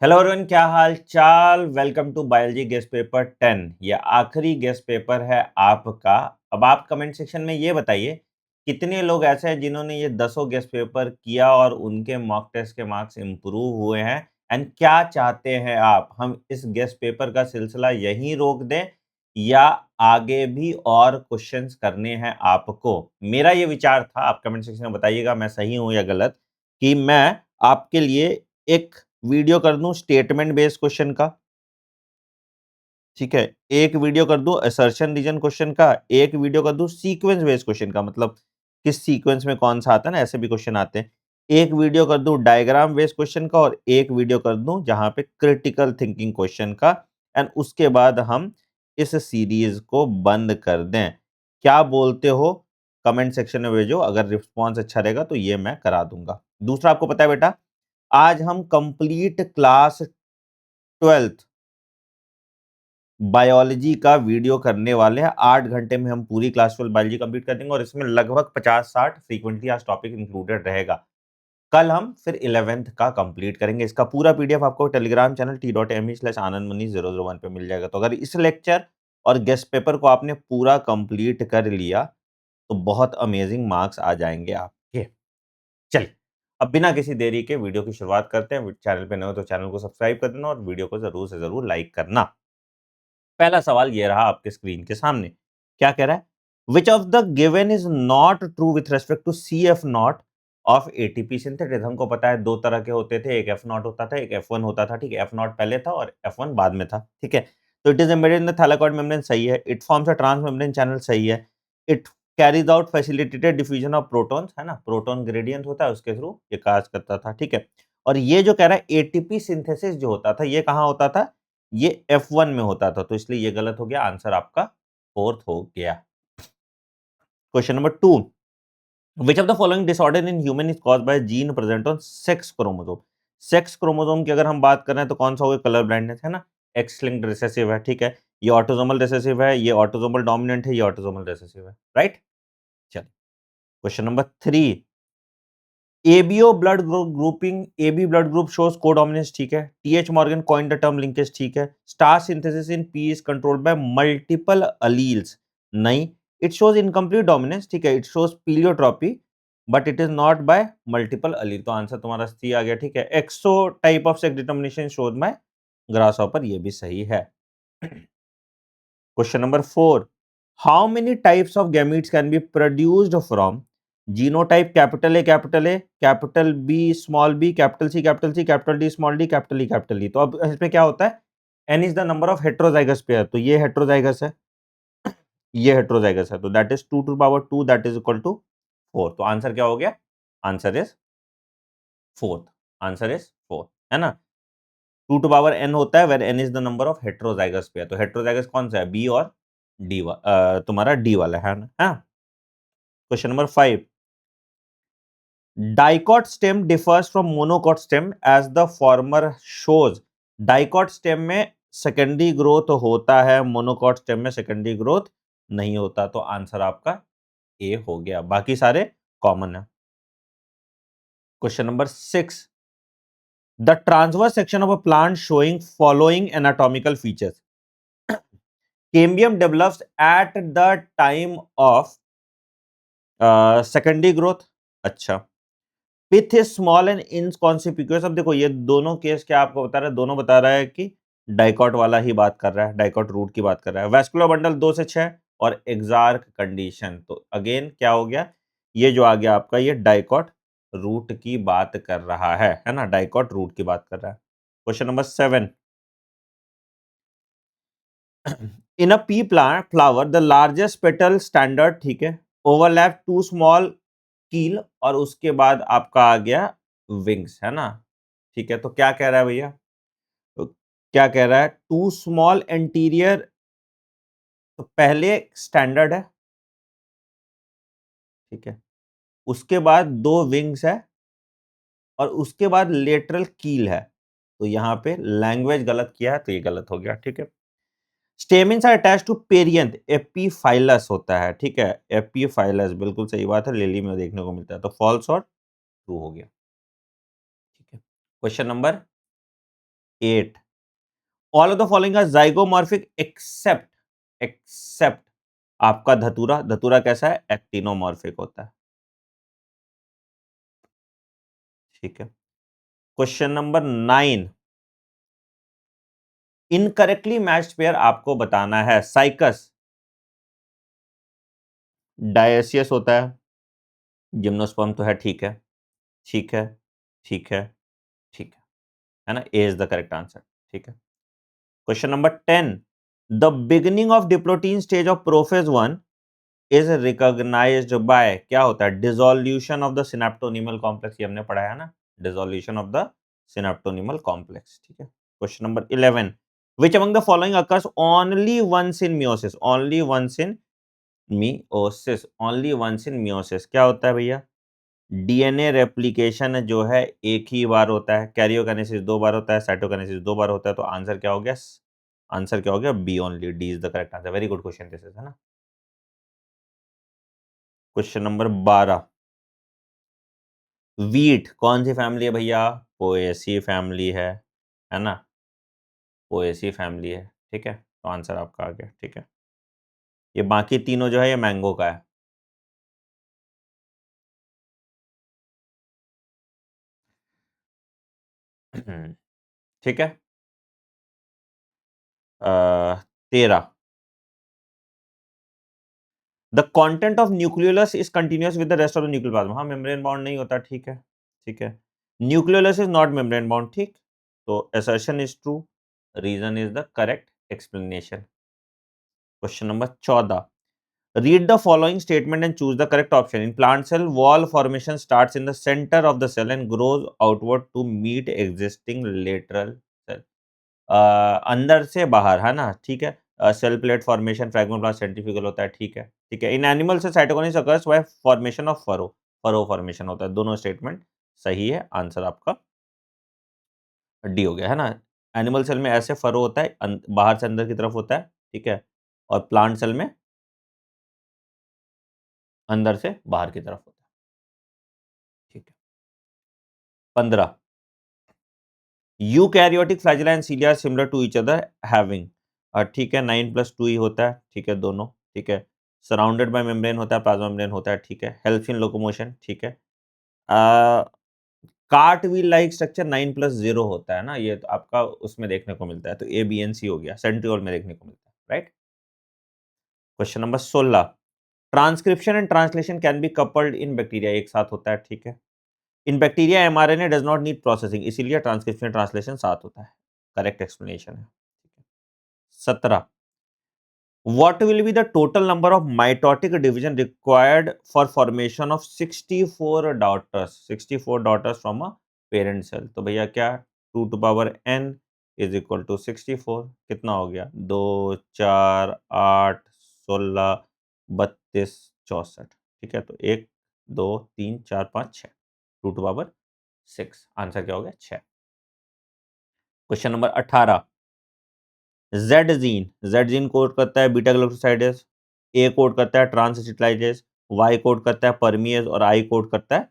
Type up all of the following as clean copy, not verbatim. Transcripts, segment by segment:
Hello everyone, क्या हाल चाल। Welcome to biology guess paper 10। ये आखिरी गेस्ट पेपर है आपका। अब आप कमेंट सेक्शन में ये बताइए कितने लोग ऐसे हैं जिन्होंने ये दसों गेस्ट पेपर किया और उनके मॉक टेस्ट के मार्क्स इंप्रूव हुए हैं। एंड क्या चाहते हैं आप, हम इस गेस्ट पेपर का सिलसिला यहीं रोक दें या आगे भी और क्वेश्चंस करने हैं आपको। मेरा ये विचार था, आप कमेंट सेक्शन में बताइएगा मैं सही हूं या गलत, कि मैं आपके लिए एक वीडियो कर दूं स्टेटमेंट बेस्ड क्वेश्चन का, ठीक है। एक वीडियो कर दूं असर्शन रीजन क्वेश्चन का, एक वीडियो कर दूं सीक्वेंस बेस्ड क्वेश्चन का, मतलब किस सीक्वेंस में कौन सा आता है ना, ऐसे भी क्वेश्चन आते हैं। एक वीडियो कर दूं डायग्राम बेस्ड क्वेश्चन का और एक वीडियो कर दूं जहां पे क्रिटिकल थिंकिंग क्वेश्चन का। एंड उसके बाद हम इस सीरीज को बंद कर दें। क्या बोलते हो? कमेंट सेक्शन में भेजो। अगर रिस्पॉन्स अच्छा रहेगा तो ये मैं करा दूंगा। दूसरा, आपको पता है बेटा, आज हम कंप्लीट क्लास 12th बायोलॉजी का वीडियो करने वाले हैं। 8 घंटे में हम पूरी क्लास 12 बायोलॉजी कंप्लीट कर देंगे और इसमें लगभग 50-60 फ्रीक्वेंटली आज टॉपिक इंक्लूडेड रहेगा। कल हम फिर 11th का कंप्लीट करेंगे। इसका पूरा पीडीएफ आपको टेलीग्राम चैनल t.me/anandmani001 पे मिल जाएगा। तो अगर इस लेक्चर और गेस्ट पेपर को आपने पूरा कंप्लीट कर लिया तो बहुत अमेजिंग मार्क्स आ जाएंगे आपके। चलिए, अब बिना किसी देरी के वीडियो की शुरुआत करते हैं। चैनल पे नए हो तो चैनल को सब्सक्राइब कर देना और वीडियो को जरूर से जरूर लाइक करना। पहला सवाल ये रहा आपके स्क्रीन के सामने। क्या कह रहा है? Which of the given is not true with respect to C F naught of ATP synthesis. हमको पता है दो तरह के होते थे, एक एफ नॉट होता था, एक एफ वन होता था। ठीक है, एफ नॉट पहले था और एफ वन बाद में था। ठीक है, तो it is embedded in the thylakoid membrane, सही है। It forms a transmembrane channel, सही है। It carries out facilitated diffusion of protons, है ना, प्रोटॉन ग्रेडियंट होता है उसके थ्रू ये कार्य करता था। ठीक है, और ये जो कह रहा है एटीपी सिंथेसिस जो होता था ये कहाँ होता था? ये F1 में होता था, तो इसलिए ये गलत हो गया। आंसर आपका फोर्थ हो गया। Question number 2, which of the following disorder in human is caused by gene present on sex chromosome. Sex chromosome की अगर हम बात कर रहे हैं तो कौन सा हो गया? कलर ब्लाइंडनेस, है ना। एक्स लिंक्ड रिसेसिव है, ठीक है। ये ऑटोसोमल रिसेसिव है, ये ऑटोसोमल डोमिनेंट है, ये ऑटोसोमल रिसेसिव है, राइट। चलिए, question number 3, ABO blood grouping, AB blood group shows codominance, ठीक है। TH Morgan coined the term linkage, ठीक है। Star synthesis in P is controlled by multiple alleles, नहीं। इट शोज इनकम्प्लीट डोमिनेंस, ठीक है। It shows pleiotropy but it is not by multiple allele, तो answer तुम्हारा C आ गया। ठीक है, XO type of sex determination shows by grasshopper, ये भी सही है। Question number 4, how many types of gametes can be produced from genotype capital A, capital B, small B, capital C, capital C, capital D, small D, capital E, capital E. तो अब इसमें क्या होता है? N is the number of heterozygous pair, तो ये heterozygous है, ये हेट्रोजाइगस है, तो that is 2 to power 2, that is equal to 4। तो आंसर क्या हो गया? Answer is fourth. Answer is fourth, है ना। 2 टू पावर n होता है where n is the number of heterozygous pair. तो हेट्रोजाइगस कौन सा है? बी और डी तुम्हारा डी वाला है ना। हाँ। Question number 5, dicot stem differs from monocot stem as the former shows. Dicot stem में सेकेंडरी ग्रोथ होता है, मोनोकॉट स्टेम में सेकेंडरी ग्रोथ नहीं होता, तो आंसर आपका ए हो गया। बाकी सारे कॉमन है। Question number 6, the transverse section of a plant showing following anatomical features. Cambium develops at the time of secondary growth, अच्छा। Pith is small and inconsequential. अब देखो ये दोनों केस क्या आपको बता रहा है? दोनों बता रहा है कि डाइकॉट वाला ही बात कर रहा है, डाइकॉट रूट की बात कर रहा है। वैस्कुलर बंडल 2 से 6 और एक्सार्क कंडीशन, तो अगेन क्या हो गया? ये जो आ गया आपका, ये डाइकॉट रूट की बात कर रहा है ना, डाइकॉट रूट की बात कर रहा है। Question number 7, in a P plant flower the largest petal standard, ठीक है, ओवरलैप टू स्मॉल कील और उसके बाद आपका आ गया विंग्स, है ना। ठीक है, तो क्या कह रहा है भैया? तो क्या कह रहा है? टू स्मॉल एंटीरियर, तो पहले स्टैंडर्ड है, ठीक है, उसके बाद दो विंग्स है और उसके बाद लेटरल कील है। तो यहाँ पे लैंग्वेज गलत किया है तो ये गलत हो गया। ठीक है, stamens are attached to perianth, epiphyllous होता है, ठीक है, एपीफाइलस बिल्कुल सही बात है, लिली में देखने को मिलता है, तो फॉल्स और ट्रू हो गया। ठीक है, question number 8. All of the following are zygomorphic except आपका धतूरा। धतूरा कैसा है? एक्टिनोमॉर्फिक होता है। ठीक है। Question number 9, incorrectly matched pair आपको बताना है। साइकस डायसियस होता है, जिम्नोस्पर्म तो है, ठीक है, ठीक है, ठीक है, ठीक है ना? A is the correct answer. ठीक है। Question number 10, the beginning of diplotene stage of prophase 1 is recognised by, क्या होता है? Dissolution of the synaptonemal complex, ये हमने पढ़ा है ना, dissolution of the synaptonemal complex. ठीक है। Question number 11, which among the following occurs only once in meiosis? only once in meiosis, only once in meiosis क्या होता है भैया? डीएनए रेप्लिकेशन जो है एक ही बार होता है, कैरियोकाइनेसिस 2 बार होता है, साइटोकाइनेसिस 2 बार होता है, तो आंसर क्या हो गया? आंसर क्या हो गया? B only, D is the correct answer. Very good question this is, है ना? क्वेश्चन नंबर 12, वीट कौन सी फैमिली है भैया? पोएसी फैमिली है ना? पोएसी फैमिली है। ठीक है, तो आंसर आपका आ गया। ठीक है, ये बाकी तीनों जो है ये मैंगो का है। ठीक है। 13, the content of nucleolus is continuous with the rest of the nuclear plasma. हाँ, मेम्ब्रेन बाउंड नहीं होता। ठीक है, ठीक है। Nucleolus is not membrane bound. ठीक, तो assertion is true, reason is the correct explanation. Question number 14, read the following statement and choose the correct option. In plant cell, wall formation starts in the center of the cell and grows outward to meet existing lateral cell. अंदर से बाहर, है ना? ठीक है। Cell plate formation फ्रैग्मोप्लास्ट centrifugal होता है। ठीक है, ठीक है। इन एनिमल से cytokinesis occurs by formation of furrow, furrow formation होता है। दोनों स्टेटमेंट सही है, आंसर आपका डी हो गया, है ना? एनिमल सेल में ऐसे फरो होता है, बाहर से अंदर की तरफ होता है। ठीक है, और प्लांट सेल में अंदर से बाहर की तरफ होता है। ठीक है। 15, eukaryotic flagella and cilia are similar to each other having, ठीक है, 9 प्लस 2 ही होता है। ठीक है, दोनों। ठीक है। सराउंडेड बाय मेम्ब्रेन होता है, प्लाज्मा मेम्ब्रेन होता है। ठीक है। Helps in locomotion. ठीक है। Cart wheel like structure 9 plus 0 होता है ना, ये तो आपका उसमें देखने को मिलता है, तो ए बी एन सी हो गया, सेंट्रियोल में देखने को मिलता है। Right. Question number 16, transcription and translation can be coupled in bacteria, एक साथ होता है। ठीक है। इन bacteria mRNA does not need processing, इसीलिए ट्रांसक्रिप्शन ट्रांसलेशन साथ होता है। करेक्ट एक्सप्लेनेशन है। 17, what will be the total number of mitotic division required for formation of 64 daughters, 64 daughters from a parent cell? तो भैया क्या, 2 to power n is equal to 64, कितना हो गया? 2 4 8 16 32 64। ठीक है, तो 1 2 3 4 5 6, 2 to power 6, आंसर क्या हो गया? 6। Question number 18, Z gene code करता है बीटा ग्लूकोसाइडेज, ए कोड करता है ट्रांस एसिटाइलेज, वाई कोड करता है परमीएज और आई कोड करता है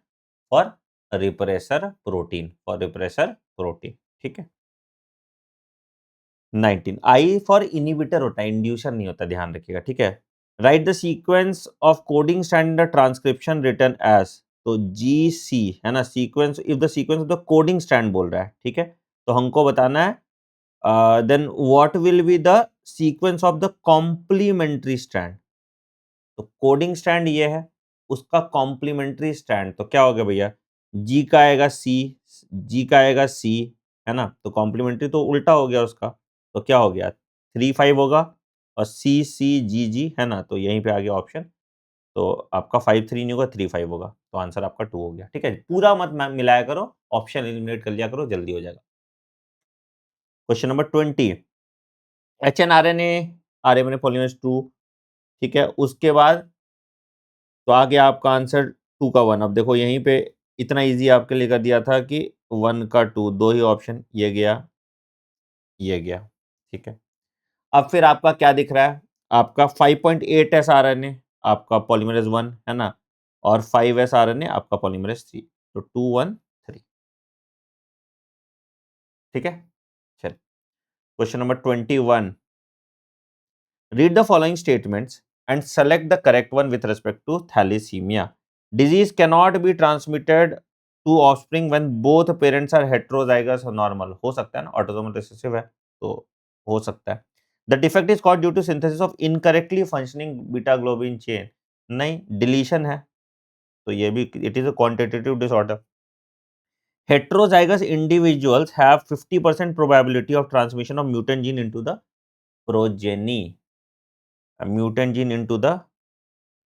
for repressor protein, for repressor protein. ठीक है। 19, आई फॉर इनिबिटर होता है, इंड्यूसर नहीं होता, ध्यान रखिएगा। ठीक है। Write the sequence of coding strand transcription return as, तो जी सी, है ना? Sequence, if the sequence of the coding strand बोल रहा है। ठीक है, तो हमको बताना है then what will be the sequence of the complementary strand? तो कोडिंग स्ट्रैंड ये है, उसका कॉम्प्लीमेंट्री स्ट्रैंड तो क्या हो गया भैया? जी का आएगा सी, जी का आएगा सी, है ना? तो कॉम्प्लीमेंट्री तो उल्टा हो गया उसका, तो क्या हो गया? 3 5 होगा, और सी सी जी जी, है ना? तो यहीं पे आ गया ऑप्शन। तो आपका 5 3 नहीं होगा, 3 5 होगा, तो आंसर आपका 2 हो गया। ठीक है, पूरा मत मिलाया करो, ऑप्शन एलिमिनेट कर लिया करो, जल्दी हो जाएगा। Question number 20, hnRNA RNA polymerase 2। ठीक है, उसके बाद तो आ गया आपका आंसर 2 का 1। अब देखो यहीं पे इतना इजी आपके लिए कर दिया था कि 1 का 2, दो ही ऑप्शन, ये गया, ये गया। ठीक है। अब फिर आपका क्या दिख रहा है? आपका 5.8 एस आरएनए आपका पॉलीमरेज 1, है ना? और 5 एस आरएनए आपका पॉलीमरेज 3, तो 2 1 3। ठीक है। चल, question number 21, read the following statements and select the correct one with respect to thalassemia. Disease cannot be transmitted to offspring when both parents are heterozygous or normal. हो सकता है ना, autosomal recessive है तो हो सकता है. The defect is caused due to synthesis of incorrectly functioning beta globin chain. नहीं, deletion है तो ये भी it is a quantitative disorder. Heterozygous individuals have 50% probability of transmission of mutant gene into the progeny. Mutant gene into the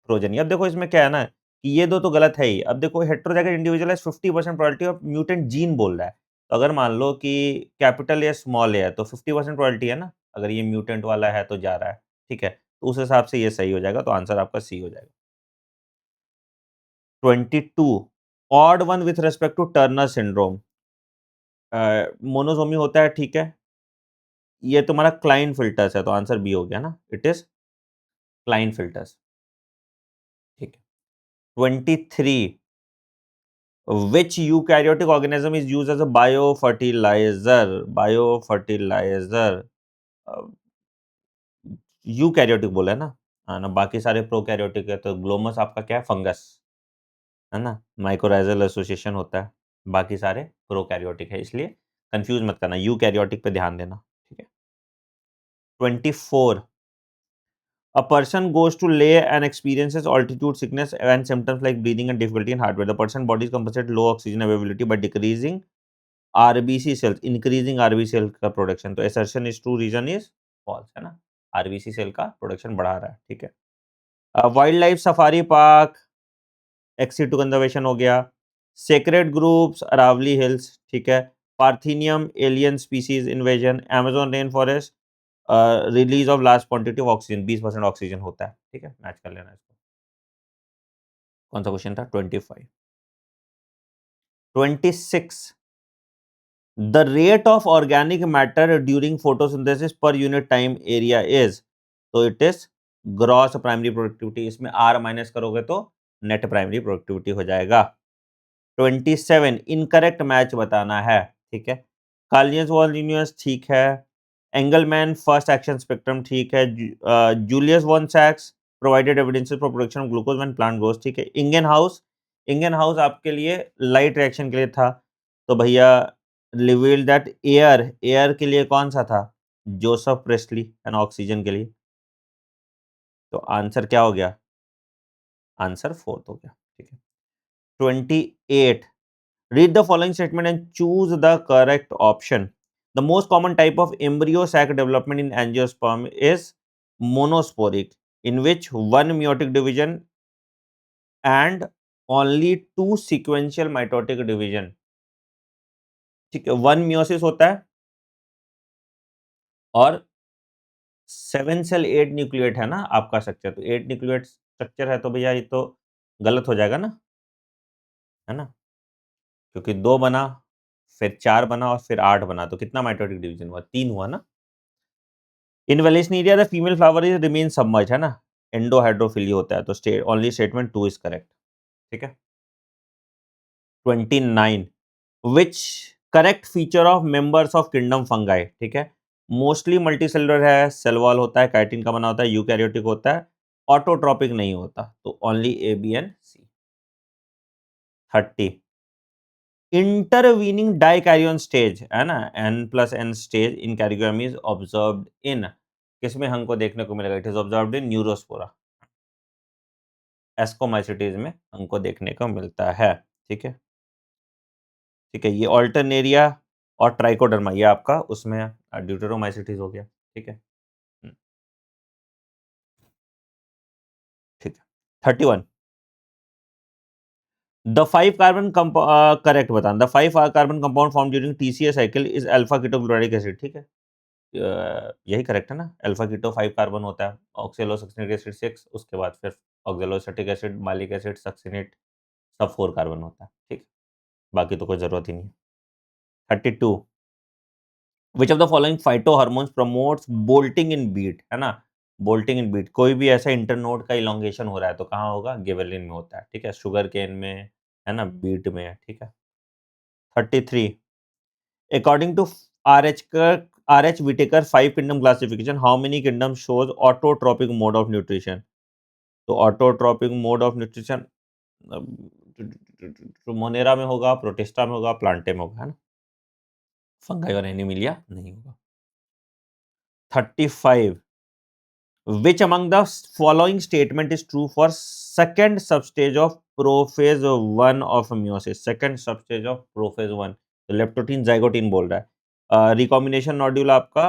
progeny. अब देखो इसमें क्या है ना कि ये दो तो गलत है ही. अब देखो हेटेरोजाइगस इंडिविजुअल है 50% प्रोबेबिलिटी ऑफ म्यूटेंट जीन बोल रहा है. तो अगर मान लो कि कैपिटल या स्मॉल है तो 50% प्रोबेबिलिटी है ना, अगर ये म्यूटेंट वाला है तो जा रहा है. ठीक है, तो उस हिसाब से ये सही हो जाएगा, तो आंसर आपका सी हो जाएगा. 22, odd one with respect to Turner syndrome. Monosomy होता है, ठीक है. ये तुम्हारा क्लाइन फिल्टर्स है तो आंसर बी हो गया ना, इट इज क्लाइन फिल्टर्स. ठीक है. 23, which eukaryotic organism is used as a biofertilizer? Biofertilizer. Eukaryotic बोला है ना, हाँ ना, बाकी सारे प्रोकैरियोटिक है. तो ग्लोमस आपका क्या है, फंगस है ना, माइकोराइजल एसोसिएशन होता है. बाकी सारे प्रोकैरियोटिक है, इसलिए कंफ्यूज मत करना, यूकैरियोटिक पे ध्यान देना. ठीक है. 24, a person goes to lay and experiences altitude sickness and symptoms like breathing and difficulty in heartbeat. The person body compensate low oxygen availability by decreasing RBC cells, increasing RBC cell का production. तो assertion is true, reason is false, है ना, RBC cell का production बढ़ा रहा है. ठीक है. Wild life safari park, ex situ conservation हो गया. Sacred groves, Aravalli hills. ठीक है. Parthenium alien species invasion, Amazon rain forest, release of large quantity of oxygen. 20% oxygen होता है. ठीक है, मैच कर लेना इसको. कौन सा क्वेश्चन था, 25. 26, the rate of organic matter during photosynthesis per unit time area is, तो it is gross primary productivity. इसमें R माइनस करोगे तो नेट प्राइमरी प्रोडक्टिविटी हो जाएगा. 27, इनकरेक्ट मैच बताना है. ठीक है. कार्लियंस वॉलिनियस ठीक है. एंगलमैन फर्स्ट एक्शन स्पेक्ट्रम ठीक है. जूलियस वॉन सैक्स provided evidences for production of glucose when plant grows. ठीक है. इंगन हाउस आपके लिए लाइट रिएक्शन के लिए था. तो भैया रिवील दैट एयर के लिए कौन सा था, जोसेफ प्रेस्ली, एंड ऑक्सीजन के लिए. तो आंसर क्या हो गया, आंसर फोर्थ हो गया. ठीक है. 28, read the following statement and choose the correct option. The most common type of embryo sac development in angiosperm is monosporic, in which one meiotic division and only two sequential mitotic division. ठीक है, one meiosis होता है और 7 cell 8 nucleate है ना आपका structure. तो 8 nucleate structure है तो भैया ये तो गलत हो जाएगा ना, है ना, क्योंकि 2 बना, फिर 4 बना और फिर 8 बना, तो कितना माइटोटिक डिवीजन हुआ, 3 हुआ ना. In Vallisneria the female flower is remain submerge, है ना, एंडोहाइड्रोफिली होता है. तो ओनली स्टेटमेंट 2 इज करेक्ट. ठीक है. 29, which correct feature of members of kingdom fungi. ठीक है. मोस्टली मल्टीसेलुलर है, सेल वॉल होता है, काइटिन का बना होता है, यूकैरियोटिक होता है, ऑटोट्रॉपिक नहीं होता. तो only A, B and C. 30, intervening dikaryon stage, है ना, N+N stage in karyogram is observed in, किसमें हमको देखने को मिलेगा, it is observed in Neurospora. Ascomycetes में हमको देखने को मिलता है. ठीक है. ठीक है. ये ऑल्टरनेरिया और ट्राइकोडर्मा ये आपका उसमें ड्यूटेरोमाइसिटीज हो गया. ठीक है. ठीक है. 31, द 5 कार्बन करेक्ट बताना. The 5 carbon compound form during TCA cycle is alpha ketoglutaric acid. ठीक है. यही करेक्ट है ना, अल्फा कीटो 5 कार्बन होता है, ऑक्सैलोसक्सिनिक एसिड 6, उसके बाद फिर ऑक्सैलोएसिटिक एसिड, मालिक एसिड, सक्सिनेट, सब 4 कार्बन होता है. ठीक, बाकी तो कोई जरूरत ही नहीं है. 32, which of the following phytohormones promotes bolting in beet, है ना, बोल्टिंग इन बीट, कोई भी ऐसा इंटरनोड का इलोंगेशन हो रहा है तो कहाँ होगा, गिबेलिन में होता है. ठीक है. शुगर केन में, है ना, बीट में है. ठीक है. 33, according to RH Whittaker 5 kingdom classification, how many kingdoms shows autotropic mode of nutrition? तो autotropic mode of nutrition तो मोनेरा में होगा, प्रोटिस्टा में होगा, प्लांटे में होगा, है ना? फंगाई और एनिमिलिया नहीं होगा। 35 which among the following statement is true for second substage of prophase 1 of meiosis? second substage of prophase 1, तो लेप्टोटीन जाइगोटीन बोल रहा है। रिकॉम्बिनेशन नोड्यूल आपका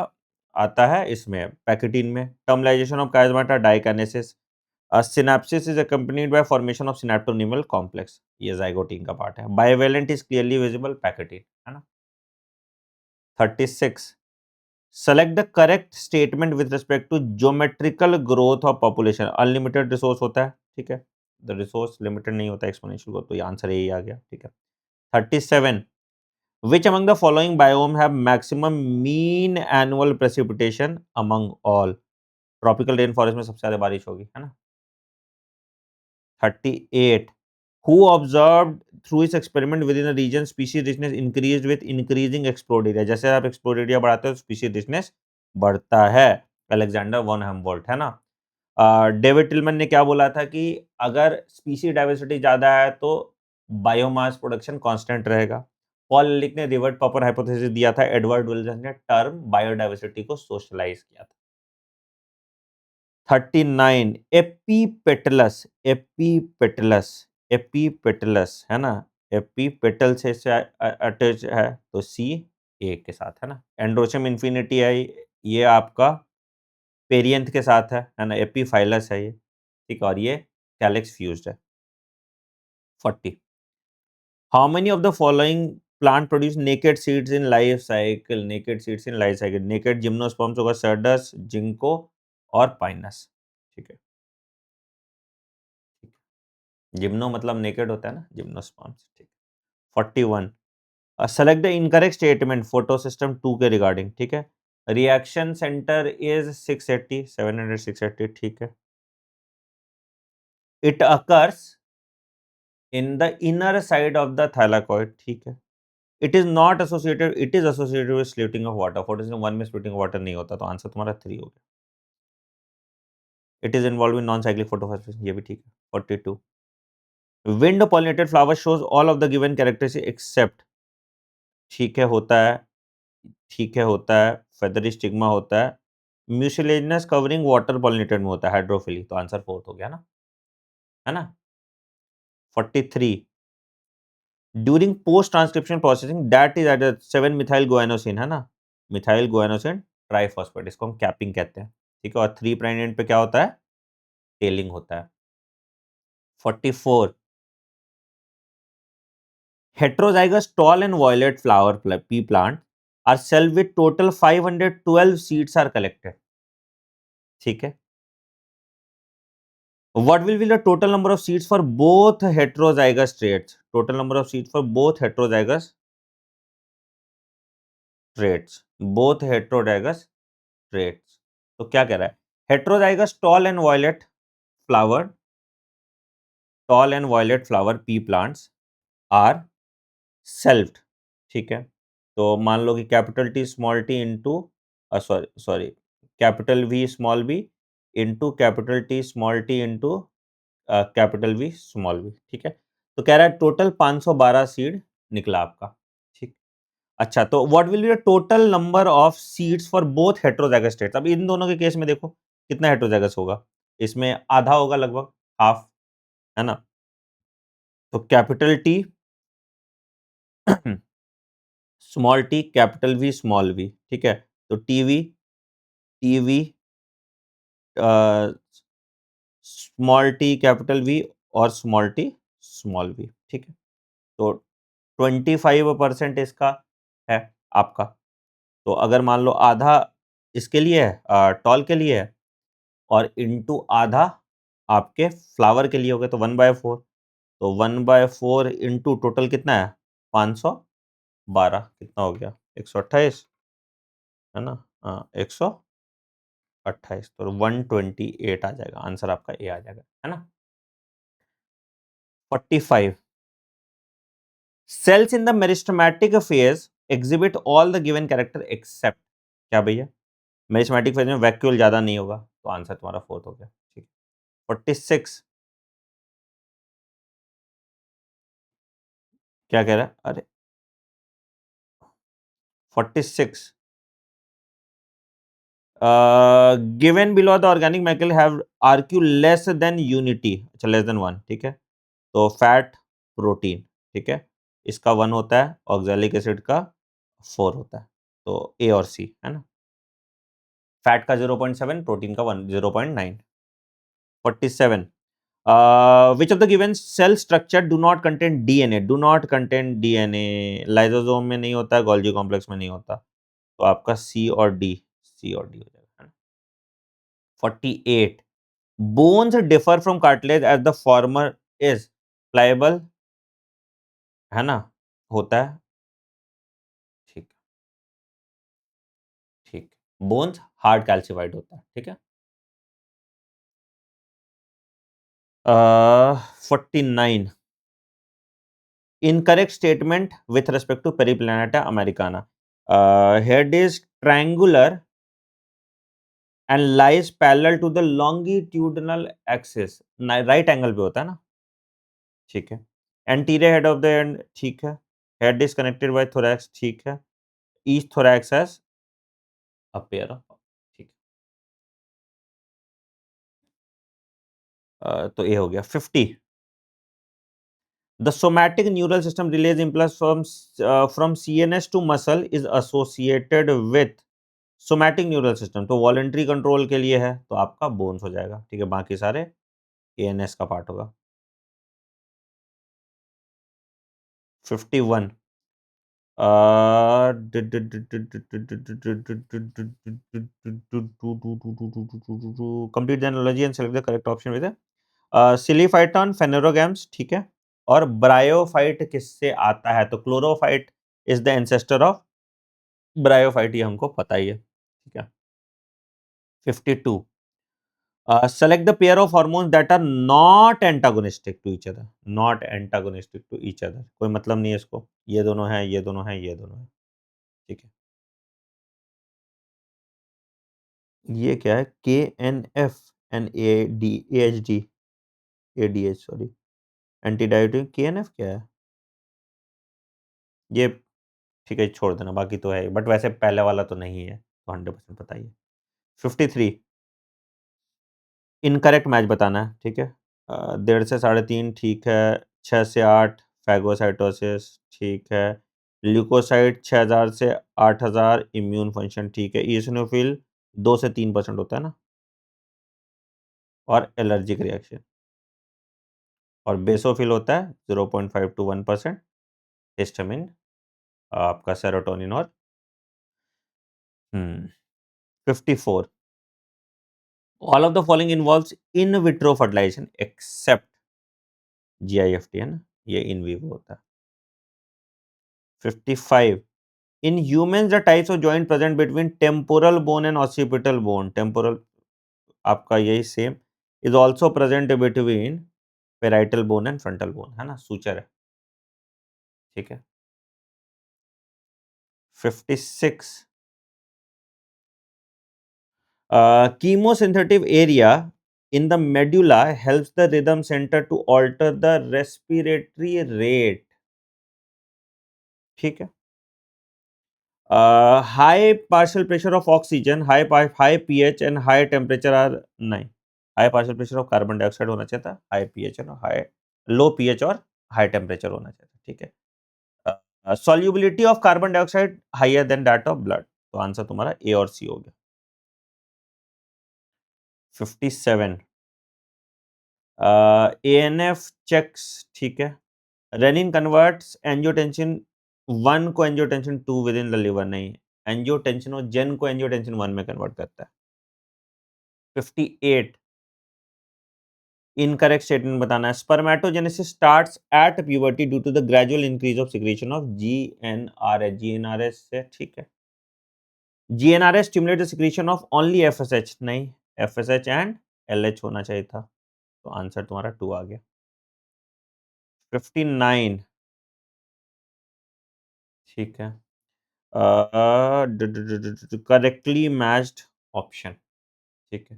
आता है इसमें पैकेटीन में। Terminalization of chiasmata diakinesis. Synapsis is accompanied by formation of synaptonemal complex, ये जाइगोटीन का पार्ट है। Bivalent is clearly visible pachytene, है ना। 36 select the correct statement with respect to geometrical growth of population. Unlimited resource होता है, ठीक है, the resource limited नहीं होता एक्सपोनेंशियल ग्रोथ, तो ये आंसर यही आ गया, ठीक है। 37 which among the following biome have maximum mean annual precipitation among all? Tropical rain forest में सबसे ज्यादा बारिश होगी, है ना। 38 who observed through his experiment within a region species richness increased with increasing explored area? जैसे आप एक्सप्लोर एरिया बढ़ाते हो स्पीशीज रिचनेस बढ़ता है। अलेक्जेंडर वन हेम्बोल्ट, है ना। डेविड टिलमन ने क्या बोला था कि अगर स्पीशीज डाइवर्सिटी ज्यादा है तो बायोमास प्रोडक्शन कांस्टेंट रहेगा। पॉल लिक ने रिवर्ट पॉपर हाइपोथेसिस दिया था। एडवर्ड विल्सन ने टर्म बायोडाइवर्सिटी को सोशलाइज किया था। 39 एपीपेटलस, एपीपेटलस, एपीपेटलस, है ना। एपीपेटल से अटैच है तो सी ए के साथ, है ना। एंड्रोचियम इन्फिनिटी है, ये आपका पेरियंथ के साथ है ना। एपीफाइलस है ये, ठीक है, और ये कैलिक्स फ्यूज्ड है। 40 how many of the following plant produce naked seeds in life cycle? Naked seeds in life cycle, naked gymnosperms होगा, सर्डस, जिंको और पाइनस, ठीक है। जिम्नो मतलब नेकेड होता है ना, जिम्नोस्पर्म्स, ठीक। 41 select the incorrect statement photo system 2 के रिगार्डिंग, ठीक है। रिएक्शन सेंटर इज 680, 700, 680, ठीक है। It occurs in the inner side of the thylakoid, ठीक है। It is not associated, it is associated with splitting of water. Photosynthesis 1 में splitting of water नहीं होता, तो आंसर तुम्हारा 3 हो गया। It is involve in non cyclic photosynthesis, ये भी ठीक है। 42 wind pollinated flower shows all of the given characteristic except, ठीक है, होता है, ठीक है, होता है, फेदरी स्टिग्मा होता है, म्यूसिलेजिनस कवरिंग वाटर पॉलिनेटेड में होता है, हाइड्रोफिली, तो आंसर 4 हो गया ना, है ना। 43 during post transcription processing that is at 7 methyl guanosine, है ना, मिथाइल गुआनोसिन ट्राइफॉस्फेट, इसको हम कैपिंग कहते हैं, ठीक है। और 3 प्राइम एंड पे क्या होता है? टेलिंग होता है। 44 heterozygous tall and violet flower pea plant are cell with total 512 seeds are collected, ठीक है। What will be the total number of seeds for both heterozygous traits? Total number of seeds for both heterozygous traits, both heterozygous traits। तो क्या कह रहा है? Heterozygous tall and violet flower pea plants are सेल्फ्ड, ठीक है। तो मान लो कि capital T small T into sorry capital V small B into capital T small T into capital V small B, ठीक है। तो कह रहा है टोटल 512 सीड निकला आपका, ठीक। अच्छा, तो what will be the total number of seeds for both heterozygous states? अब इन दोनों के केस में देखो कितना हेट्रोजाइगस होगा, इसमें आधा होगा, लगभग हाफ, है ना। तो capital T small T, capital V, small V, ठीक है। तो TV, TV, small T, capital V और स्मॉल टी, स्मॉल वी, ठीक है। तो 25% इसका है आपका। तो अगर मान लो आधा इसके लिए है, टॉल के लिए है, और इंटू आधा आपके फ्लावर के लिए हो गया, तो 1/4। तो 1/4 इंटू टोटल कितना है? 512, कितना हो गया? 128, है ना। हाँ, 128, तो 128 आ जाएगा, आंसर आपका ए आ जाएगा, है ना। 45 cells in the meristematic phase exhibit all the given character except, क्या भैया, मैथमेटिक फेज में वैक्यूल ज्यादा नहीं होगा, तो आंसर तुम्हारा फोर्थ हो गया। ठीक, 46 क्या कह रहा है, अरे 46 given below the organic molecule have RQ less than unity, अच्छा लेस देन वन, ठीक है, तो फैट प्रोटीन, ठीक है, इसका 1 होता है, ऑक्सैलिक एसिड का 4 होता है, तो ए और सी है ना, फैट का 0.7, प्रोटीन का 1 0.9। 47 which of the given cell structure do not contain DNA, do not contain DNA, lysosome में नहीं होता है, गोल्गी कॉम्प्लेक्स में नहीं होता, तो आपका सी और डी, सी और डी हो जाएगा। 48 bones differ from cartilage as the former is pliable, है ना, होता है, ठीक, ठीक, बोन्स हार्ड कैल्सिफाइड होता है, ठीक है। 49 incorrect statement with respect to Periplaneta americana, head is triangular and lies parallel to the longitudinal axis, right angle पे होता है ना, ठीक है, anterior head of the end, ठीक है, head is connected by thorax, ठीक है, each thorax has a pair of, ठीक है, तो ये हो गया। 50 the somatic neural system relays impulse from CNS to muscle is associated with somatic neural system, तो वॉलंटरी कंट्रोल के लिए है, तो आपका बोन्स हो जाएगा, ठीक है, बाकी सारे एएनएस का पार्ट होगा। 51 complete the analogy and select the correct option with psilophyton phanerogams, ठीक है, और ब्रायोफाइट किससे आता है, तो chlorophyte is the ancestor of bryophyte, ये हमको पता ही है, ठीक है। 52 select the pair of hormones that are not antagonistic to each other, not antagonistic to each other, कोई मतलब नहीं है इसको, ये दोनों हैं, ये दोनों हैं, ये दोनों हैं, ठीक है। ये क्या है, K N F N A D A H D A D H, sorry, antibiotic, K N F क्या है ये, ठीक है, छोड़ देना, बाकी तो है, बट वैसे पहले वाला तो नहीं है, तो 100% पता ही है। 53 इनकरेक्ट मैच बताना है, ठीक है, 1.5 से 3.5 ठीक है, 6 से 8 फैगोसाइटोसिस, ठीक है, ल्यूकोसाइट 6000 से 8000 इम्यून फंक्शन, ठीक है, ईओसिनोफिल 2 से 3% होता है ना, और एलर्जिक रिएक्शन, और बेसोफिल होता है 0.5 to 1%, हिस्टामिन, आपका सेरोटोनिन और 54 all of the following involves in vitro fertilization except GIFT, है ना, ये इन विवो होता है। 55 in humans the types of joint present between temporal bone and occipital bone, temporal आपका यही same, is also present between parietal bone and frontal bone, है ना, suture है, ठीक है। 56 chemosynthetic area in the medulla helps the rhythm center to alter the respiratory rate, ठीक है। High partial pressure of oxygen, high pH and high temperature are नहीं, high partial pressure of carbon dioxide होना चाहिए था, high pH और high low pH और high temperature होना चाहिए था, ठीक है। Solubility of carbon dioxide higher than that of blood, तो आंसर तुम्हारा ए और सी हो गया। 57 एएनएफ चेक्स, ठीक है, रेनिन कन्वर्ट्स एंजियोटेंसिन 1 को angiotensin 2 with in the liver, नहीं, एंजियोटेंसिनोजेन को एंजियोटेंसिन 1 में कन्वर्ट करता है। 58 इनकरेक्ट स्टेटमेंट बताना है, spermatogenesis starts at puberty due to the gradual increase of secretion of GnRH, GnRH से, ठीक है, GnRH stimulate the secretion of only FSH, नहीं, एफएसएच एंड एलएच होना चाहिए था, तो आंसर तुम्हारा 2 आ गया। 59 ठीक है, करेक्टली मैच्ड ऑप्शन, ठीक है,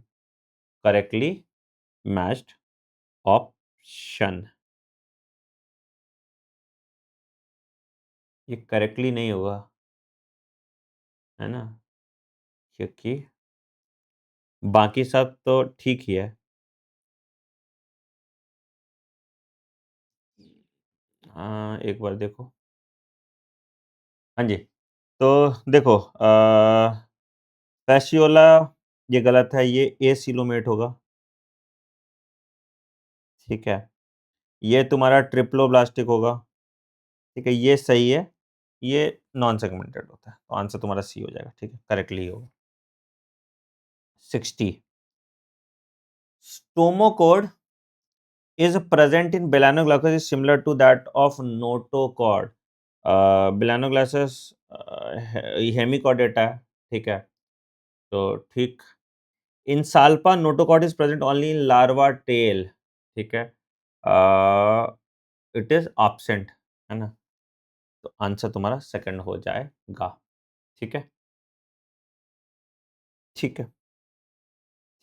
करेक्टली मैच्ड ऑप्शन, ये करेक्टली नहीं होगा, है ना? क्योंकि बाकी सब तो ठीक ही है। एक बार देखो। हाँ जी, तो देखो फैसियोला ये गलत है, ये एसिलोमेट होगा, ठीक है। ये तुम्हारा ट्रिप्लोब्लास्टिक होगा, ठीक है, ये सही है, ये नॉन सेगमेंटेड होता है, तो आंसर तुम्हारा सी हो जाएगा, ठीक है, करेक्टली होगा। 60 स्टोमोकोड is present in Melanogaster is similar to that of notochord. Melanogaster hemichordata है, ठीक है, तो ठीक। In salpa notochord is present only in larva tail, ठीक है, इट इज absent, है ना? तो आंसर तुम्हारा सेकंड हो जाएगा, ठीक है, ठीक है,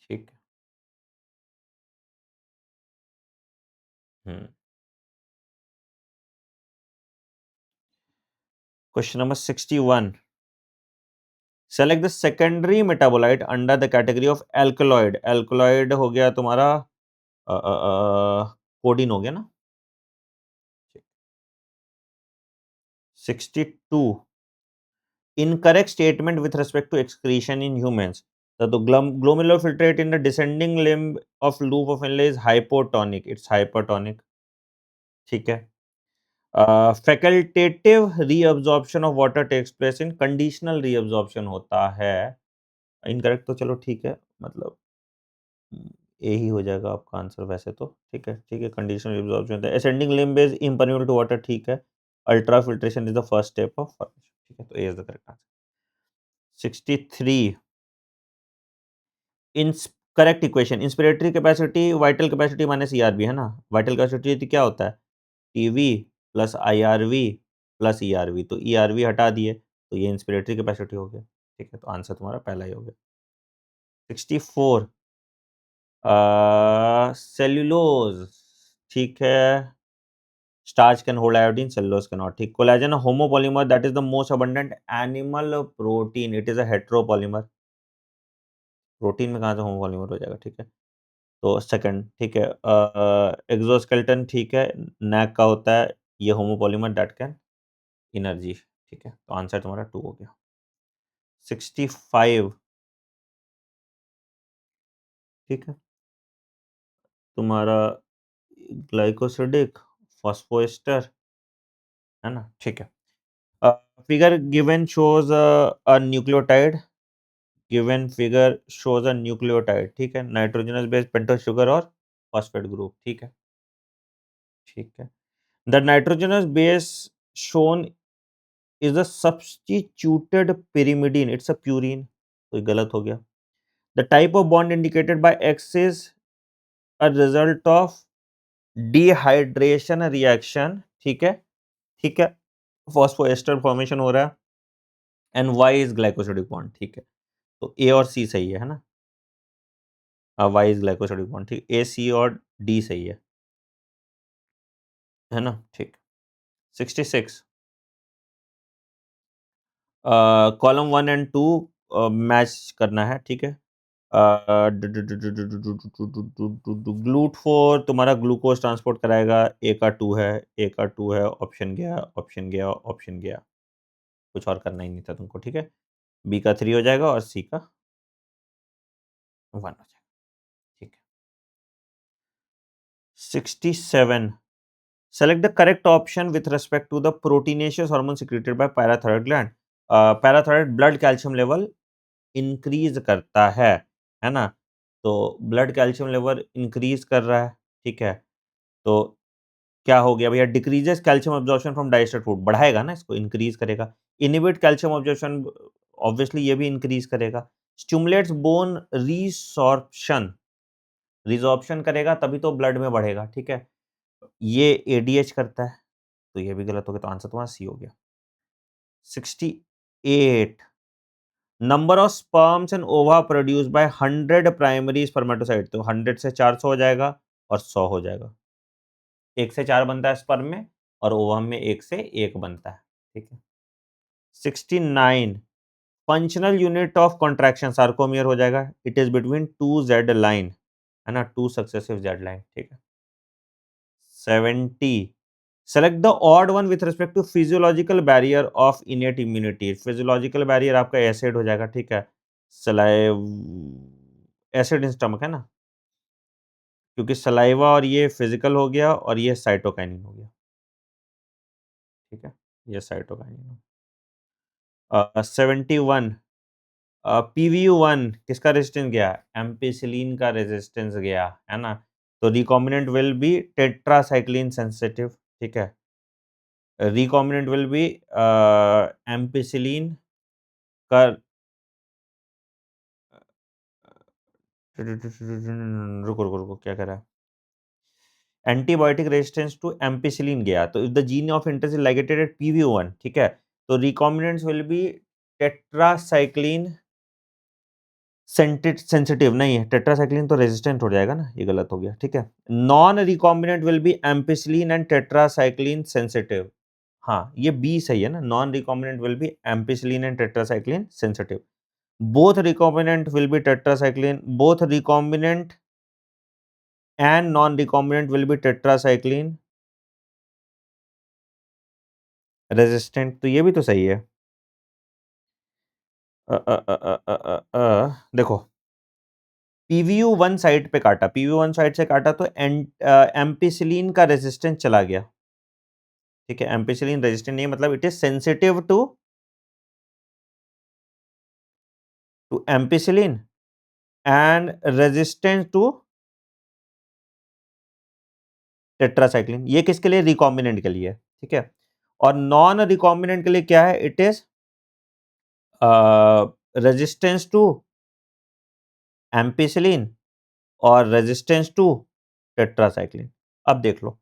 ठीक है। Question number 61, select the secondary metabolite under the category of alkaloid. Alkaloid हो गया तुम्हारा कोडिन हो गया ना? 62 incorrect statement with respect to excretion in humans. The glomerular filtrate in the descending limb of loop of Henle is hypotonic. It's hypertonic. ठीक है. Facultative reabsorption of water takes place in conditional reabsorption होता है. Incorrect तो चलो ठीक है, मतलब ए ही हो जाएगा आपका आंसर वैसे तो, ठीक है, ठीक है, कंडीशनल रिअब्जॉर्प्शन होता है। Ascending limb is impermeable to water, ठीक है, ultra filtration is the first step of formation, ठीक है, तो A is the correct answer. 63 incorrect equation, inspiratory capacity vital capacity minus ERV, है ना? वाइटल कैपेसिटी क्या होता है? TV plus IRV plus ERV, तो ईआरवी हटा दिए तो ये इंस्पिरेटरी कैपेसिटी हो गया, ठीक है, तो आंसर तुम्हारा पहला ही हो गया। 64 सेल्यूलोज, ठीक है, starch can hold iodine, cellulose can not, ठीक। Collagen homopolymer that is the most abundant animal protein, it is a heteropolymer. Protein में कहाँ से होमोपॉलीमर हो जाएगा, ठीक है, तो सेकंड, ठीक है। एक्सोस्केलेटन, ठीक है, नेक का होता है ये होमोपॉलीमर दैट कैन एनर्जी, ठीक है, तो आंसर तुम्हारा 2 हो गया। 65 ठीक है, तुम्हारा ग्लाइकोसिडिक फॉस्फोएस्टर, है ना? ठीक है। Figure given shows a nucleotide, given figure shows a nucleotide, ठीक है, नाइट्रोजनस बेस पेंटोस शुगर और फॉस्फेट ग्रुप, ठीक है, ठीक है। The nitrogenous base shown is a substituted pyrimidine, it's a purine, तो ये गलत हो गया। The type of bond indicated by X is a result of dehydration reaction, ठीक है, ठीक है, फॉस्फोएस्टर फॉर्मेशन हो रहा है, and Y is glycosidic bond, ठीक है, तो ए और सी सही है ना? वाई इज ग्लाइकोसिडिक बॉन्ड, ठीक, ए सी और डी सही है ना? ठीक। 66 कॉलम 1 एंड 2 मैच करना है, ठीक है। ग्लूट फोर तुम्हारा ग्लूकोज ट्रांसपोर्ट कराएगा, ए का 2 है, ए का 2 है, ऑप्शन गया, ऑप्शन गया, ऑप्शन गया, कुछ और करना ही नहीं था तुमको, ठीक है। बी का 3 हो जाएगा और सी का 1 हो जाएगा, ठीक है। 67 select the correct option with respect to the proteinaceous hormone secreted by parathyroid gland. Parathyroid blood calcium level increase करता है ना? तो ब्लड कैल्शियम लेवल इंक्रीज कर रहा है, ठीक है, तो क्या हो गया भैया? Decreases calcium absorption from digested food, बढ़ाएगा ना इसको, इंक्रीज करेगा। इनहिबिट कैल्शियम अब्जॉर्प्शन, ऑब्वियसली ये भी इंक्रीज करेगा। स्टिमुलेट्स बोन रीसॉर्प्शन, रिसॉर्प्शन करेगा तभी तो ब्लड में बढ़ेगा, ठीक है। ये एडीएच करता है, तो ये भी गलत हो गया, तो आंसर तुम्हारा सी हो गया। 68 8 नंबर ऑफ स्पर्म्स एंड ओवा प्रोड्यूस बाय 100 प्राइमरी स्पर्मेटोसाइट, तो 100 से 400 हो जाएगा और 100 हो जाएगा। 1 से 4 बनता है स्पर्म में और ओवम में 1 से 1 बनता है, ठीक है। 69 functional unit of contraction sarcomere हो जाएगा। It is between 2 Z line, है ना, 2 सक्सेसिव जेड लाइन, ठीक है। 70 select the odd one with respect to physiological barrier of innate immunity. Physiological barrier आपका एसिड हो जाएगा, ठीक है। सलाइव एसिड इन स्टमक है ना, क्योंकि सलाइवा और ये फिजिकल हो गया और ये साइटोकाइनिन हो गया, ठीक है। ये साइटोकाइनिन। 71 PVU1 किसका रेजिस्टेंस गया? एम्पिसिलिन का रेजिस्टेंस गया, है ना। तो recombinant will be tetracycline sensitive, ठीक है। रिकॉम्बिनेंट विल बी एम्पिसिलिन का रुको क्या कह रहा है? एंटीबायोटिक रेजिस्टेंस टू एम्पिसिलिन गया, तो if the gene of interest is ligated at PVU1, ठीक है, तो recombinants will be tetracycline sensitive नहीं है, टेट्रासाइक्लिन तो रेजिस्टेंट हो जाएगा ना, ये गलत हो गया, ठीक है। Non recombinant will be ampicillin and tetracycline sensitive. हाँ, ये बी सही है ना, non recombinant will be ampicillin and tetracycline sensitive. Both recombinant will be tetracycline, both recombinant and non recombinant will be tetracycline resistant, तो ये भी तो सही है। देखो, PVU1 साइट पे काटा, PVU1 साइट से काटा तो एम्पिसिलिन का रेजिस्टेंस चला गया, ठीक है। एम्पिसिलिन रेजिस्टेंट नहीं, मतलब it is sensitive to ampicillin and resistance to tetracycline. ये किसके लिए? रिकॉम्बिनेंट के लिए, ठीक है। और नॉन रिकॉम्बिनेंट के लिए क्या है? It is resistance to ampicillin और रेजिस्टेंस टू टेट्रासाइक्लिन। अब देख लो,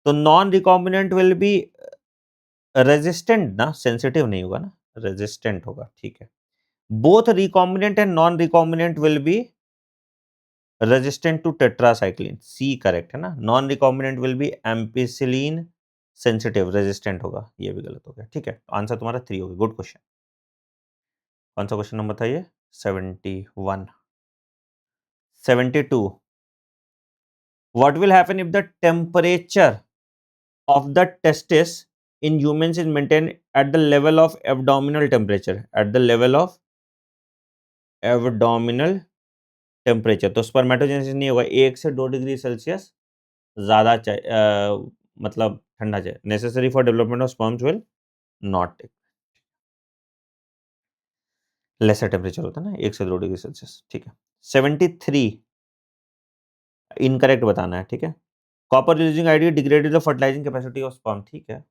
तो non recombinant will be resistant ना, सेंसिटिव नहीं होगा ना, रेजिस्टेंट होगा, ठीक है। Both recombinant and non recombinant will be resistant to tetracycline, C correct है ना। Non recombinant will be ampicillin sensitive, resistant होगा, ये भी गलत हो गया, ठीक है। आंसर तुम्हारा 3 हो गया, गुड क्वेश्चन। कौन सा क्वेश्चन नंबर था ये? 71। 72 what will happen if the temperature of the testis in humans is maintained at the level of abdominal temperature, at the level of abdominal temperature? तो स्पर्मेटोजेनेसिस नहीं होगा, 1 से 2 डिग्री सेल्सियस ज़्यादा मतलब ठंडा चाहिए, necessary for development of sperms will not take lesser temperature होता है ना, 1 से 2 डिग्री सेल्सियस, ठीक है। 73 इनकरेक्ट बताना है, ठीक है। Copper releasing idea degraded the fertilizing capacity of sperm, ठीक है।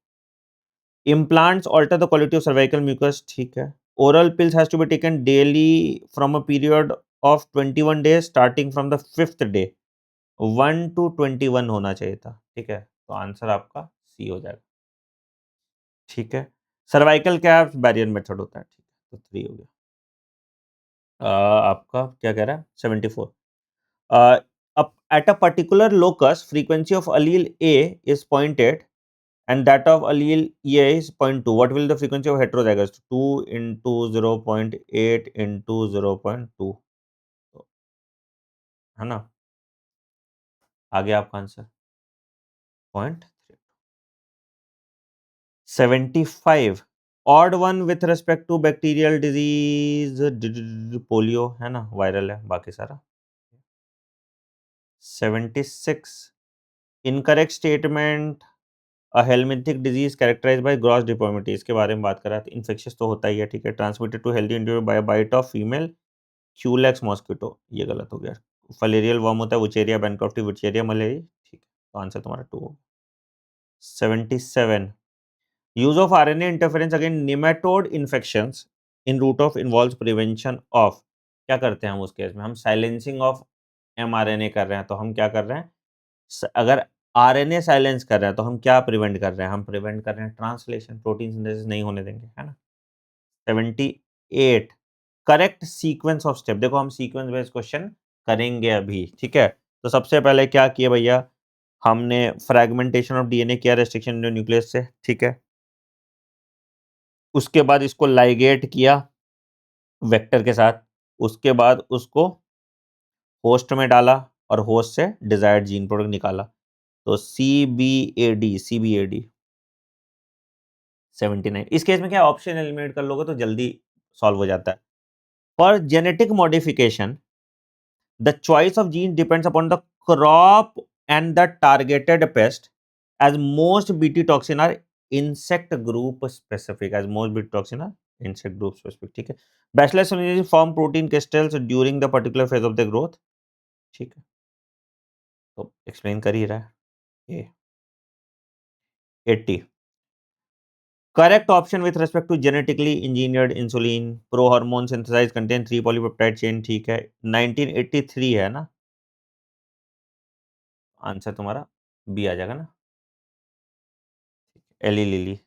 Implants alter the quality of cervical mucus, ठीक है। Oral pills has to be taken daily from a period of 21 days starting from the 5th day, 1 to 21 होना चाहिए था, ठीक है। तो आंसर आपका सी हो जाएगा, ठीक है। सर्वाइकल कैप बैरियर मेथड होता है, ठीक है, तो 3 हो गया। आपका क्या कह रहा है? 74 at a particular locus frequency of allele A is 0.8 and that of allele A is 0.2. What will the frequency of heterozygous? 2 into 0.8 into 0.2, है ना। आ गया आपका answer 0.3। 75 odd one with respect to bacterial disease, polio है ना, viral है, बाकी सारा। 76 incorrect statement, a helminthic disease characterized by gross deformity, इसके बारे में बात करा, तो इन्फेक्शियस तो होता ही है, ठीक है। Transmitted to healthy individual by bite of female Culex mosquito, ये गलत हो गया। फलेरियल वर्म होता है वुचेरिया बैनक्रॉफ्टी, वुचेरिया मलेरी, ठीक है। तो आंसर तुम्हारा 2। 77 use of RNA interference against nematode infections in route of involves prevention of। क्या करते हैं हम उस केस में? हम साइलेंसिंग ऑफ mRNA कर रहे हैं, तो हम क्या कर रहे हैं? अगर RNA साइलेंस कर रहे हैं तो हम क्या प्रिवेंट कर रहे हैं? हम प्रिवेंट कर रहे हैं ट्रांसलेशन, प्रोटीन सिंथेसिस नहीं होने देंगे, है ना। 78 करेक्ट सीक्वेंस ऑफ स्टेप। देखो हम सीक्वेंस बेस्ड क्वेश्चन करेंगे अभी, ठीक है। तो सबसे पहले क्या किया भैया, हमने फ्रेगमेंटेशन ऑफ डीएनए किया रेस्ट्रिक्शन न्यूक्लियस से, ठीक है। उसके बाद इसको लाइगेट किया वेक्टर के साथ, उसके बाद उसको होस्ट में डाला और होस्ट से डिजायर्ड जीन प्रोडक्ट निकाला। तो सीबीएडी 79। इस केस में क्या ऑप्शन एलिमिनेट कर लोगे तो जल्दी सॉल्व हो जाता है। For genetic modification the choice of gene depends upon the crop and the targeted paste as most bt toxin are insect group specific, as most bt toxin are insect group specific, ठीक है। Bachelors form protein crystals during the particular phase of the growth, ठीक है। तो explain कर ही रहा है ये। 80 correct option with respect to genetically engineered insulin pro hormone synthesize contain 3 polypeptide chain, ठीक है। 1983 है ना आंसर तुम्हारा, बी आ जाएगा ना, एली लिली।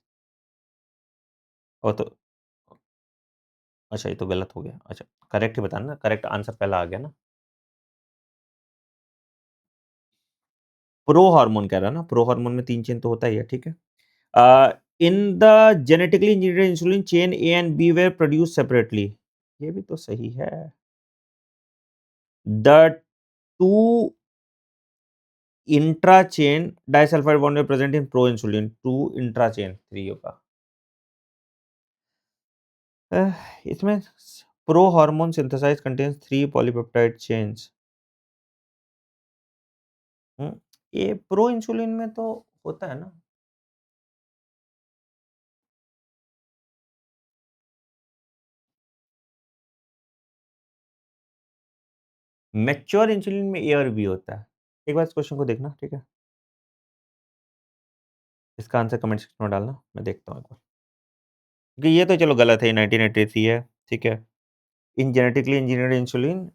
और तो अच्छा ये तो गलत हो गया, अच्छा करेक्ट ही बताना ना, करेक्ट आंसर पहला आ गया ना। प्रो हार्मोन कह रहा है ना, प्रो हार्मोन में 3 चेन तो होता ही है, ठीक है। In the genetically engineered insulin chain A and B were produce separately, ये भी तो सही है। The two intra chain disulphide bond present in pro insulin, two intra chain 3 होगा। इसमें pro hormone synthesize contains 3 polypeptide chains. ये pro insulin में तो होता है ना। मैच्योर इंसुलिन में ए और बी होता है। एक बार इस क्वेश्चन को देखना, ठीक है। इसका आंसर कमेंट सेक्शन में डालना, मैं देखता हूँ एक बार। क्योंकि ये तो चलो गलत है, 1983 है, ठीक है। In genetically engineered insulin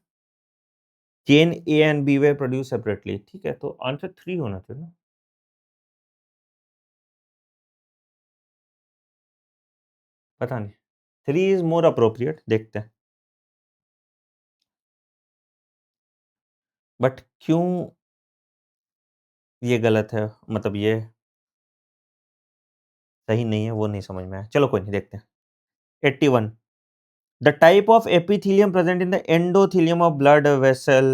chain A and B they produce separately, ठीक है। तो आंसर 3 होना चाहिए ना। पता नहीं, 3 इज मोर अप्रोप्रिएट, देखते हैं। बट क्यों ये गलत है, मतलब ये सही नहीं है, वो नहीं समझ में आया। चलो कोई नहीं, देखते हैं। 81 the type of epithelium present in the endothelium of blood vessel.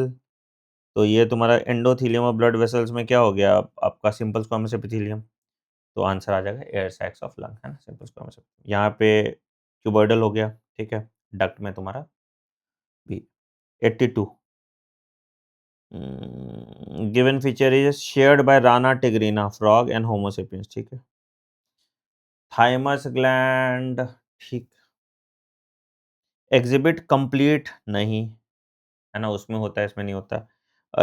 तो ये तुम्हारा एंडोथेलियम ऑफ ब्लड वेसल्स में क्या हो गया, आपका सिंपल स्क्वामस एपिथेलियम। तो आंसर आ जाएगा एयर सैक्स ऑफ लंग, है ना, सिंपल स्क्वामस। यहाँ पे क्यूबॉइडल हो गया, ठीक है। डक्ट में तुम्हारा B. 82 given feature is shared by rana tigrina frog and homo sapiens, ठीक है। थाइमस ग्लैंड, ठीक। एग्जिबिट कंप्लीट नहीं, है ना, उसमें होता है इसमें नहीं होता।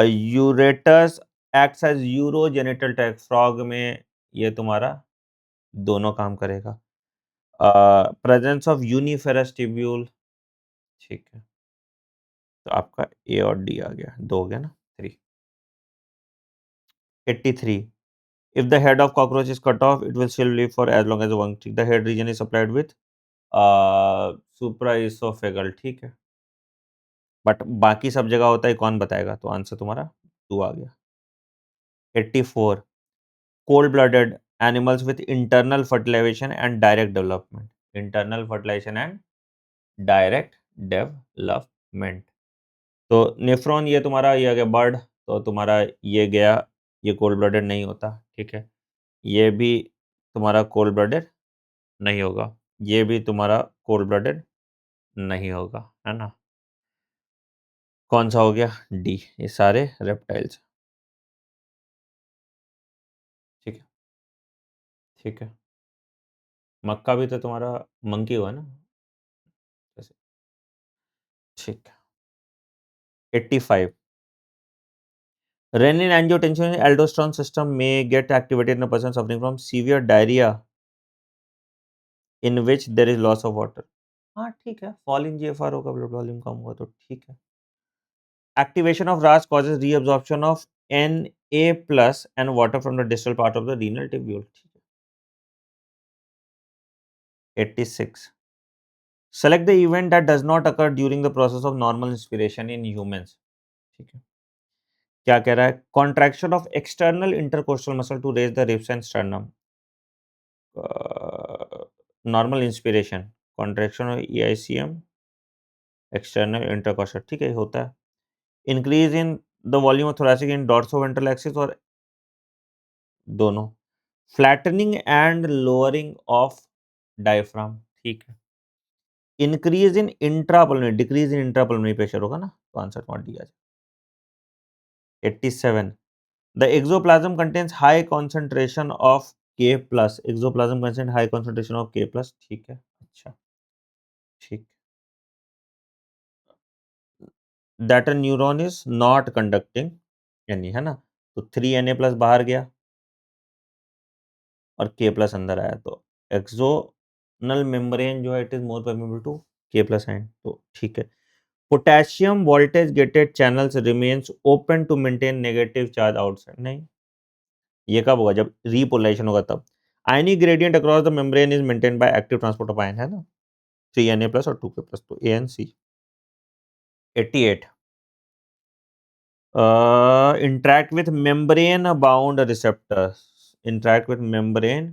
Ureters acts as urogenital tract, frog में ये तुम्हारा दोनों काम करेगा। प्रेजेंस ऑफ यूनिफेरस ट्यूब्यूल, ठीक है। तो आपका ए और डी आ गया, 2 हो गया ना, 3। 83 if the head of cockroach is cut off it will still live for as long as one tick, the head region is supplied with supraesophageal, ठीक है। बट बाकी सब जगह होता है, कौन बताएगा। तो आंसर तुम्हारा 2 आ गया। 84 cold blooded animals with internal fertilization and direct development, internal fertilization and direct development. तो नेफ्रॉन ये तुम्हारा ये आ गया बर्ड, तो तुम्हारा ये गया, ये कोल्ड ब्लडेड नहीं होता, ठीक है। ये भी तुम्हारा कोल्ड ब्लडेड नहीं होगा, ये भी तुम्हारा कोल्ड ब्लडेड नहीं होगा, है ना। कौन सा हो गया, डी, ये सारे रेप्टाइल्स, ठीक है। ठीक है, मक्का भी तो तुम्हारा मंकी हुआ ना जैसे, ठीक है। 85 renin angiotensin aldosterone system may get activated in a person suffering from severe diarrhea in which there is loss of water। हाँ ठीक है, फॉल इन जीएफआर होगा, ब्लड वॉल्यूम कम हुआ तो ठीक है। एक्टिवेशन ऑफ रास causes reabsorption of Na plus and water from the distal part of the renal tubule, ठीक है। 86 select the event that does not occur during the process of normal inspiration in humans. ठीक है, क्या कह रहा है? Contraction of external intercostal muscle to raise the ribs and sternum. Normal inspiration, contraction of EICM, external intercostal, ठीक है, होता है। Increase in the volume of thoracic in dorsoventral axis, और दोनों। Flattening and lowering of diaphragm, ठीक है। Increase in intrapulmonary, decrease in intrapulmonary pressure होगा ना, तो आंसर नॉट डी आ जाए। 87, the axoplasm contains high concentration of K plus, axoplasm contains high concentration of K plus, ठीक है, अच्छा, ठीक। That a neuron is not conducting, यानी, है ना, तो 3Na प्लस बाहर गया और K प्लस अंदर आया, तो एक्सोनल मेम्ब्रेन जो है it is more permeable to K plus ion, तो ठीक है। Potassium voltage gated channels remains open to maintain negative charge outside, नहीं, ये कब होगा? जब रीपोलराइजेशन होगा तब। Ionic gradient across the membrane is maintain by active transport of ion, है ना, 3Na प्लस और 2K प्लस, तो A and C। 88, interact with membrane bound receptors, interact with membrane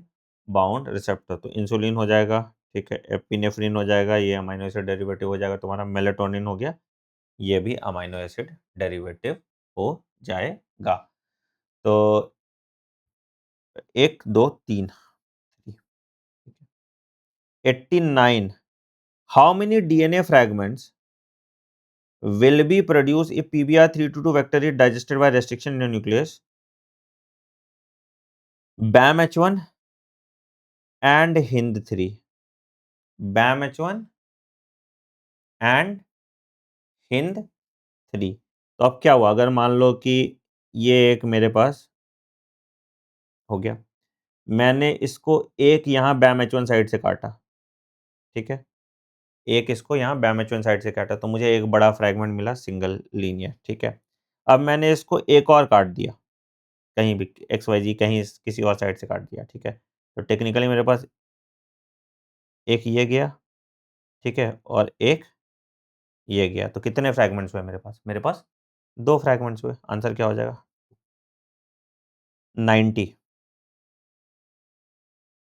bound receptor, तो इंसुलिन हो जाएगा, ठीक है, एपिनेफ्रिन हो जाएगा, ये अमीनो एसिड डेरिवेटिव हो जाएगा, तुम्हारा मेलेटोनिन हो गया, ये भी अमीनो एसिड डेरिवेटिव हो जाएगा। तो 1 2 3, 89, how many DNA fragments will be produced if PBR322 vector is digested by restriction in the nucleus? BAM-H1 and HIND3, BAM-H1 and HIND3। तो अब क्या हुआ, अगर मान लो कि ये एक मेरे पास हो गया, मैंने इसको एक यहाँ BAM-H1 साइड से काटा, ठीक है, एक इसको यहाँ BAM-H1 साइड से काटा, तो मुझे एक बड़ा फ्रैगमेंट मिला सिंगल लीनियर, ठीक है। अब मैंने इसको एक और काट दिया, कहीं भी XYZ कहीं किसी और साइड से काट दिया, ठीक है, तो टेक्निकली मेरे पास एक ये गया, ठीक है, और एक ये गया, तो कितने फ्रैगमेंट्स हुए मेरे पास? मेरे पास 2 फ्रैगमेंट्स हुए, आंसर क्या हो जाएगा? 90।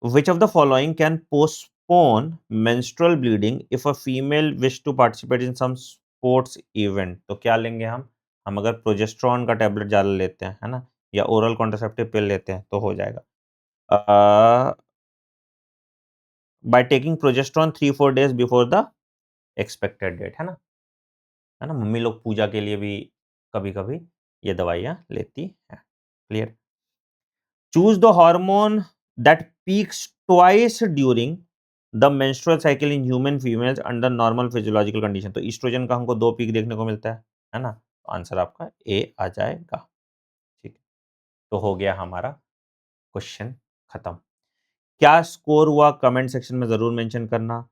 Which of the following can postpone menstrual bleeding if a female wish to participate in some sports event? तो क्या लेंगे हम अगर प्रोजेस्टेरॉन का टैबलेट ज़्यादा लेते हैं, है ना, या ओरल कॉन्ट्रासेप्टिव पिल लेते हैं, तो हो जाएगा। By taking progesterone 3-4 days before the expected date, है ना, मम्मी लोग पूजा के लिए भी कभी-कभी ये दवाइयाँ लेती हैं। Clear? Choose the hormone that peaks twice during the menstrual cycle in human females under normal physiological condition. तो ईस्ट्रोजन का हमको 2 पीक देखने को मिलता है ना? तो आंसर आपका ए आ जाएगा। ठीक है, तो हो गया हमारा क्वेश्चन खत्म। क्या स्कोर हुआ कमेंट सेक्शन में ज़रूर मेंशन करना।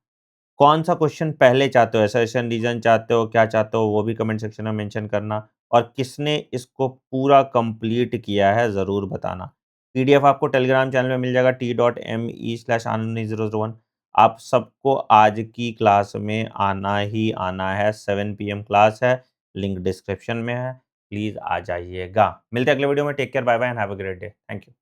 कौन सा क्वेश्चन पहले चाहते हो, असर्शन रीजन चाहते हो, क्या चाहते हो, वो भी कमेंट सेक्शन में मेंशन करना, और किसने इसको पूरा कंप्लीट किया है ज़रूर बताना। पीडीएफ आपको टेलीग्राम चैनल में मिल जाएगा t.me/anand001। आप सबको आज की क्लास में आना ही आना है, 7 PM क्लास है, लिंक डिस्क्रिप्शन में है, प्लीज़ आ जाइएगा। मिलते हैं अगले वीडियो में, take care, bye bye and have a great day. Thank you.